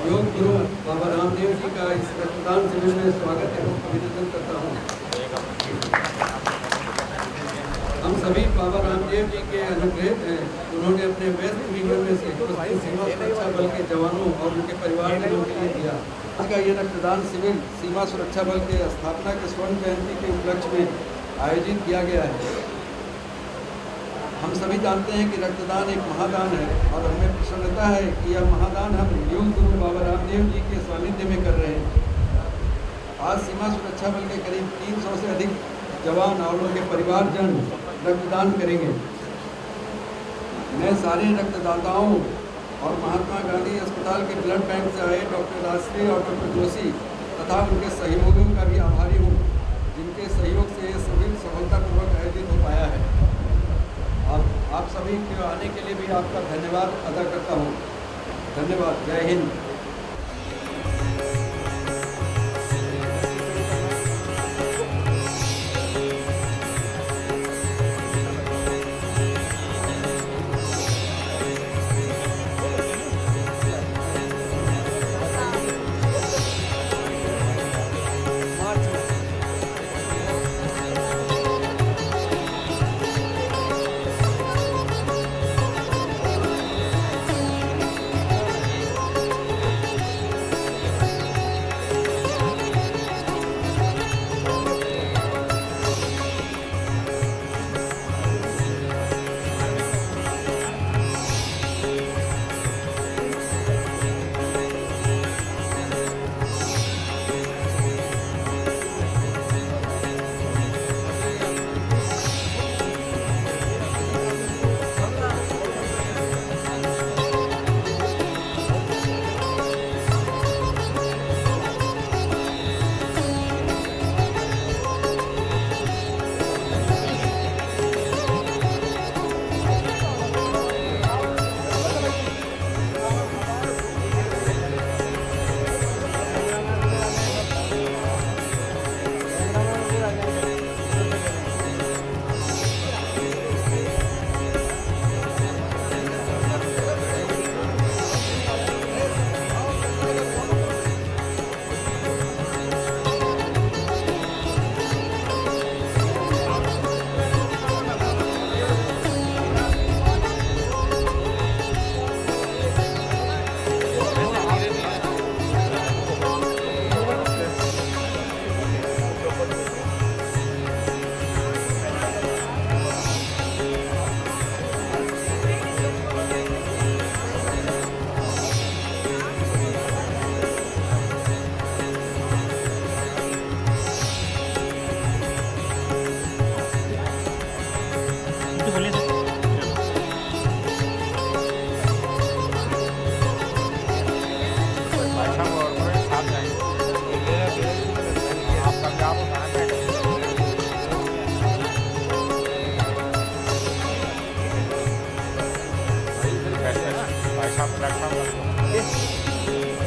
योग गुरु बाबा रामदेव जी का इस रक्तदान शिविर में स्वागत एवं अभिनंदन करता हूँ। हम सभी बाबा रामदेव जी के अनुग्रहित हैं। उन्होंने अपने व्यस्त जीवन में से सीमा सुरक्षा बल के जवानों और उनके परिवार के लोगों के लिए दिया। आज का ये रक्तदान शिविर सीमा सुरक्षा बल के स्थापना के स्वर्ण जयंती के उपलक्ष्य में आयोजित किया गया है। हम सभी जानते हैं कि रक्तदान एक महादान है और हमें प्रसन्नता है कि यह महादान हम योग गुरु बाबा रामदेव जी के सानिध्य में कर रहे हैं। आज सीमा सुरक्षा बल के करीब 300 से अधिक जवान और उनके परिवारजन रक्तदान करेंगे। मैं सारे रक्तदाताओं और महात्मा गांधी अस्पताल के ब्लड बैंक से आए डॉक्टर राजश्री और डॉक्टर जोशी तथा उनके सहयोगियों का भी आभारी हूँ, जिनके सहयोग से यह शिविर सफलतापूर्वक आयोजित हो पाया है। आप सभी के आने के लिए भी आपका धन्यवाद अदा करता हूँ। धन्यवाद। जय हिंद।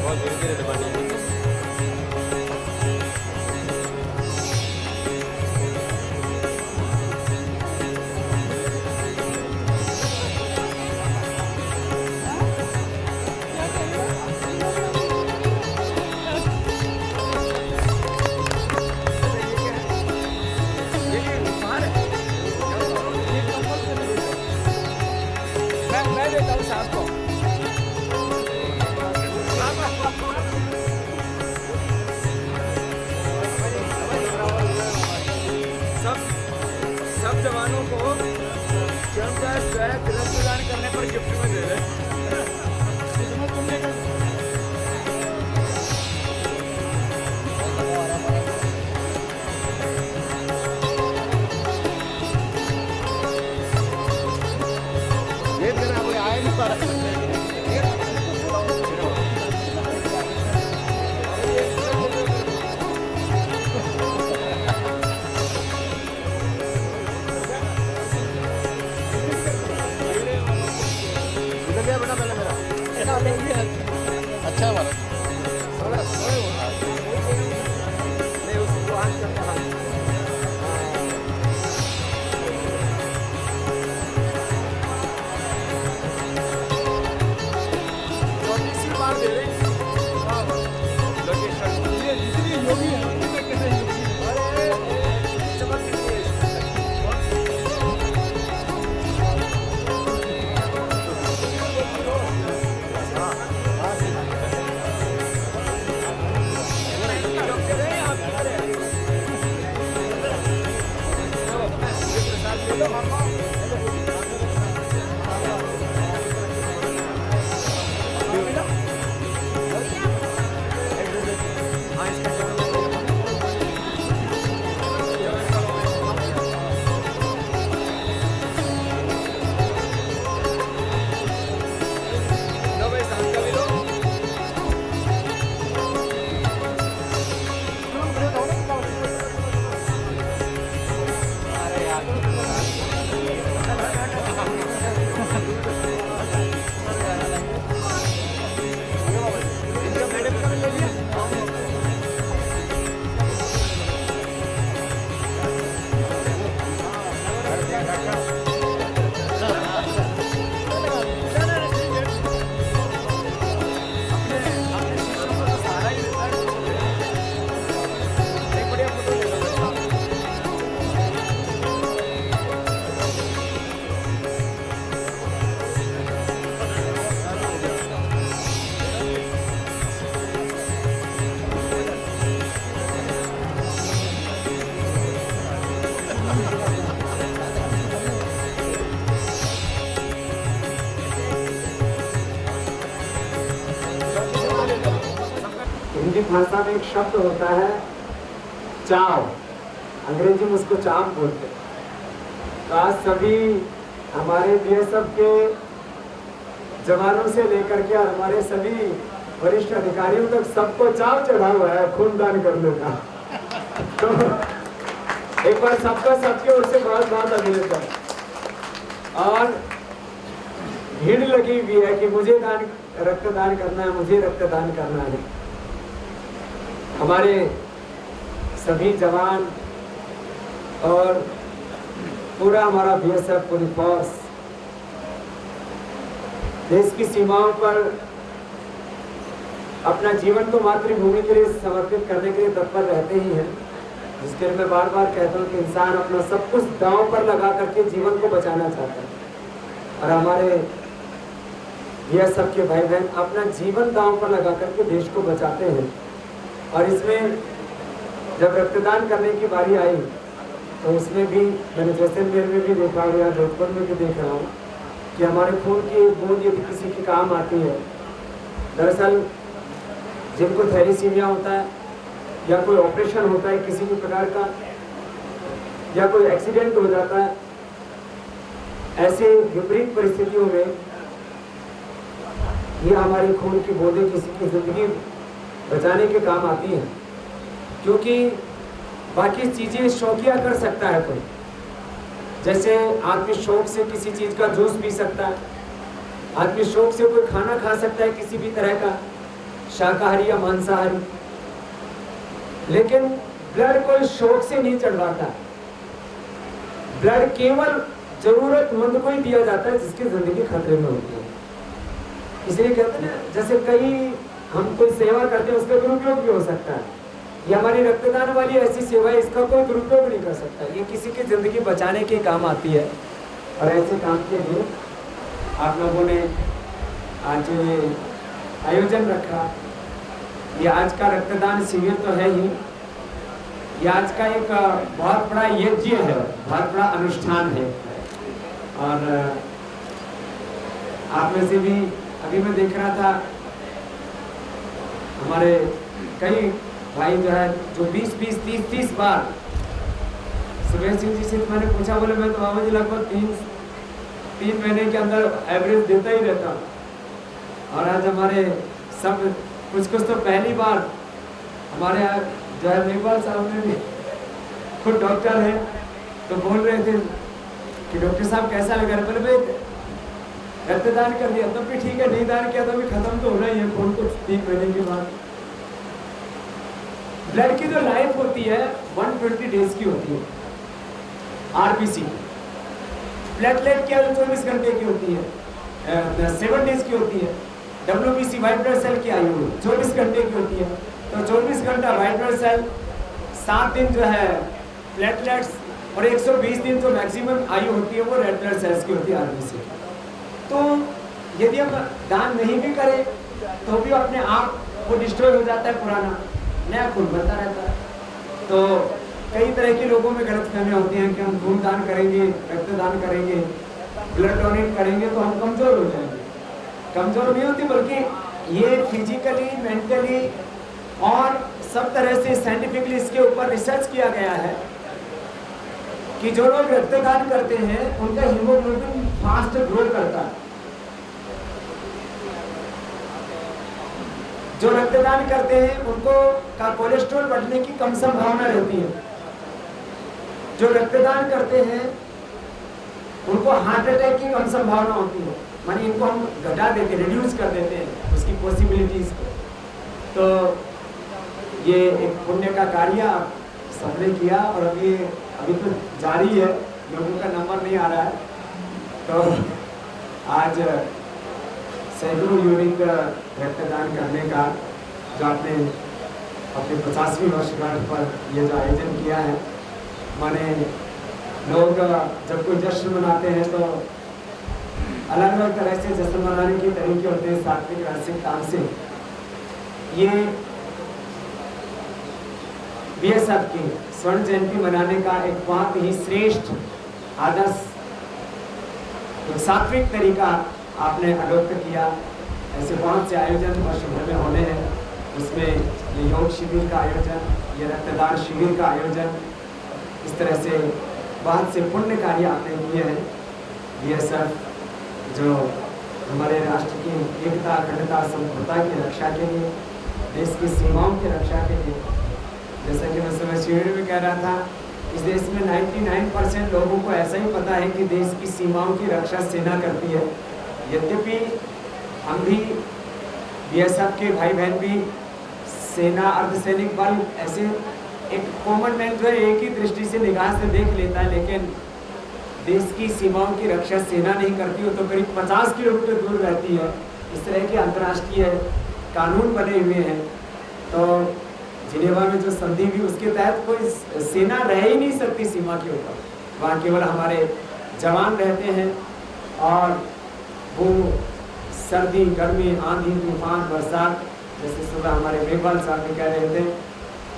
बहुत धीरे धीरे दबानी है। मैं देता हूँ साहब को। सब जवानों को रक्तदान करने पर गिफ्ट में दे रहे। आए नहीं पर भाषा में एक शब्द होता है चाव, अंग्रेजी में उसको चाव बोलते हैं। तो आज सभी हमारे बीएसएफ के जवानों से लेकर के और हमारे सभी वरिष्ठ अधिकारियों तक सबको चाव चढ़ा हुआ है खूनदान करने का। तो एक बार सबका सबके ओर से बहुत बहुत अभिनंदन। और भीड़ लगी हुई है कि मुझे रक्तदान करना है, मुझे रक्तदान करना है। हमारे सभी जवान और पूरा हमारा बीएसएफ पूरी फोर्स देश की सीमाओं पर अपना जीवन तो मातृभूमि के लिए समर्पित करने के लिए तत्पर रहते ही हैं, जिसके लिए मैं बार बार कहता हूँ कि इंसान अपना सब कुछ दांव पर लगा करके जीवन को बचाना चाहता है। और हमारे बीएसएफ के भाई बहन अपना जीवन दांव पर लगा करके देश को बचाते हैं। और इसमें जब रक्तदान करने की बारी आई तो उसमें भी मैंने जैसलमेर में भी देखा और यहाँ जोधपुर में भी देख रहा हूँ कि हमारे खून की एक बूंद यदि किसी के काम आती है, दरअसल जिनको थैलेसीमिया होता है या कोई ऑपरेशन होता है किसी भी प्रकार का या कोई एक्सीडेंट हो जाता है, ऐसे विपरीत परिस्थितियों में ये हमारी खून की बूंदें किसी की जिंदगी बचाने के काम आती हैं। क्योंकि बाकी चीज़ें शौकिया कर सकता है कोई, जैसे आदमी शौक से किसी चीज़ का जूस पी सकता है, आदमी शौक से कोई खाना खा सकता है किसी भी तरह का, शाकाहारी या मांसाहारी, लेकिन ब्लड कोई शौक से नहीं चढ़वाता। ब्लड केवल जरूरतमंद को ही दिया जाता है जिसकी जिंदगी खतरे में होती है। इसलिए कहते हैं ना, जैसे कई हम कोई सेवा करते हैं उसका दुरुपयोग भी हो सकता है, ये हमारी रक्तदान वाली ऐसी सेवा है, इसका कोई दुरुपयोग नहीं कर सकता। ये किसी की जिंदगी बचाने के काम आती है। और ऐसे काम के लिए आप लोगों ने आज जो ये आयोजन रखा, ये आज का रक्तदान शिविर तो है ही, ये आज का एक बहुत बड़ा यज्ञ है, बहुत बड़ा अनुष्ठान है। और आप में से भी अभी मैं देख रहा था हमारे कई भाई जो है जो 20-20, 30 बार सुबह सिंह जी से मैंने पूछा, बोले मैं तो बाबा जी लगभग 3 महीने के अंदर एवरेज देता ही रहता हूँ। और आज हमारे सब कुछ तो पहली बार हमारे यहाँ जो है मेघवाल साहब ने भी खुद डॉक्टर है तो बोल रहे थे कि डॉक्टर साहब कैसा लगा रहा, बोले भाई रक्तदान कर दिया तब भी ठीक है, नहीं दान किया तो भी खत्म तो होना ही है खून कुछ 3 महीने के बाद। ब्लड की जो लाइफ होती है 120 डेज की होती है। आरबीसी प्लेटलेट की 24 घंटे की होती है, 7 डेज की होती है। डब्ल्यूबीसी व्हाइट ब्लड सेल की आयु 24 घंटे की होती है। तो 24 घंटा व्हाइट ब्लड सेल, 7 दिन जो है प्लेटलेट्स और 120 दिन जो मैक्सिमम आयु होती है वो रेड ब्लड सेल्स की होती है आरबीसी। तो यदि हम दान नहीं भी करें तो भी अपने आप वो डिस्ट्रॉय हो जाता है, पुराना नया खून बनता रहता है। तो कई तरह के लोगों में गलतफहमियां होती हैं कि हम खून दान करेंगे, रक्तदान करेंगे, ब्लड डोनेट करेंगे तो हम कमज़ोर हो जाएंगे। कमज़ोर नहीं होती, बल्कि ये फिजिकली, मेंटली और सब तरह से साइंटिफिकली इसके ऊपर रिसर्च किया गया है कि जो लोग रक्तदान करते हैं उनका हीमोग्लोबिन फास्ट ग्रो करता है। जो रक्तदान करते हैं उनको का कोलेस्ट्रॉल बढ़ने की कम संभावना रहती है। जो रक्तदान करते हैं उनको हार्ट अटैक की कम संभावना होती है, मानी इनको हम घटा देते हैं, रिड्यूस कर देते हैं उसकी पॉसिबिलिटीज को। तो ये एक पुण्य का कार्य आप सबने किया और अभी तो जारी है, लोगों का नंबर नहीं आ रहा है। तो आज सैकड़ों यूनिट रक्तदान करने का जो आपने अपने 50वीं वर्षगांठ पर ये जो आयोजन किया है, माने लोग जब कोई जश्न मनाते हैं तो अलग अलग तरह से जश्न मनाने के तरीके होते हैं, सात्विक राजसिक तामसिक। ये बीएसएफ की स्वर्ण जयंती मनाने का एक बहुत ही श्रेष्ठ आदर्श सात्विक तरीका आपने अडोप्ट किया। ऐसे बहुत से आयोजन वर्ष भर में होने हैं, उसमें ये योग शिविर का आयोजन, ये रक्तदान शिविर का आयोजन, इस तरह से बहुत से पुण्य कार्य आपने किए हैं। BSF जो हमारे राष्ट्र की एकता, अखंडता, संप्रभुता की रक्षा के लिए, देश की सीमाओं की रक्षा के लिए, जैसा कि मैं सुबह शिविर में कह रहा था, इस देश में 99% लोगों को ऐसा ही पता है कि देश की सीमाओं की रक्षा सेना करती है। यद्यपि हम भी BSF के भाई बहन भी सेना, अर्धसैनिक बल, ऐसे एक कॉमन मैन जो है एक ही दृष्टि से निगाह से देख लेता है, लेकिन देश की सीमाओं की रक्षा सेना नहीं करती हो तो करीब 50 किलोमीटर दूर रहती है। इस तरह के अंतर्राष्ट्रीय कानून बने हुए हैं। तो जिनेवा में जो संधि हुई उसके तहत कोई सेना रह ही नहीं सकती सीमा के ऊपर, वहाँ केवल हमारे जवान रहते हैं। और वो सर्दी, गर्मी, आंधी, तूफान, बरसात, जैसे सुबह हमारे मेघवाल साहब भी कह रहे थे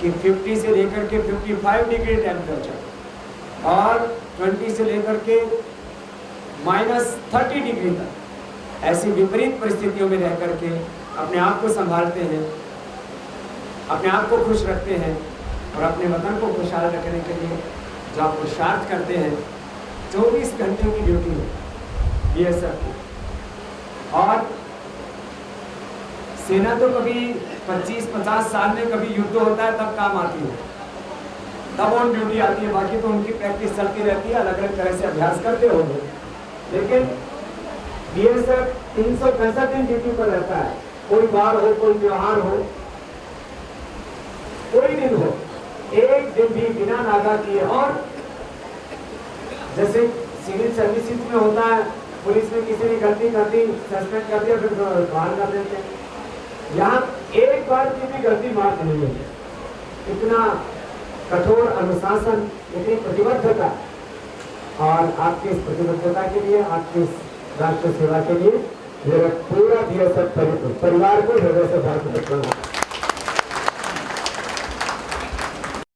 कि 50 से लेकर के 55 डिग्री टेम्परेचर और 20 से लेकर के -30 डिग्री तक ऐसी विपरीत परिस्थितियों में रह करके अपने आप को संभालते हैं, अपने आप को खुश रखते हैं और अपने वतन को खुशहाल रखने के लिए जो आप पुरुषार्थ करते हैं। 24 घंटे की ड्यूटी है BSF की। और सेना तो कभी 25-50 साल में कभी युद्ध होता है तब काम आती है, तब ऑन ड्यूटी आती है, बाकी तो उनकी प्रैक्टिस चलती रहती है, अलग अलग तरह से अभ्यास करते होंगे। लेकिन BSF 365 दिन ड्यूटी पर रहता है। कोई बार हो, कोई त्योहार हो, कोई दिन हो, एक दिन भी बिना नागा किए। और जैसे सिविल सर्विसेज में होता है, पुलिस में किसी ने गलती कर दी, सस्पेंड कर दिया, फिर बाहर कर देते हैं। यहाँ एक बार की भी गलती माफ नहीं है। इतना कठोर अनुशासन, इतनी प्रतिबद्धता, और आपकी इस प्रतिबद्धता के लिए, आपकी इस राष्ट्र सेवा के लिए मेरा पूरा BSF परिवार को हृदय से बहुत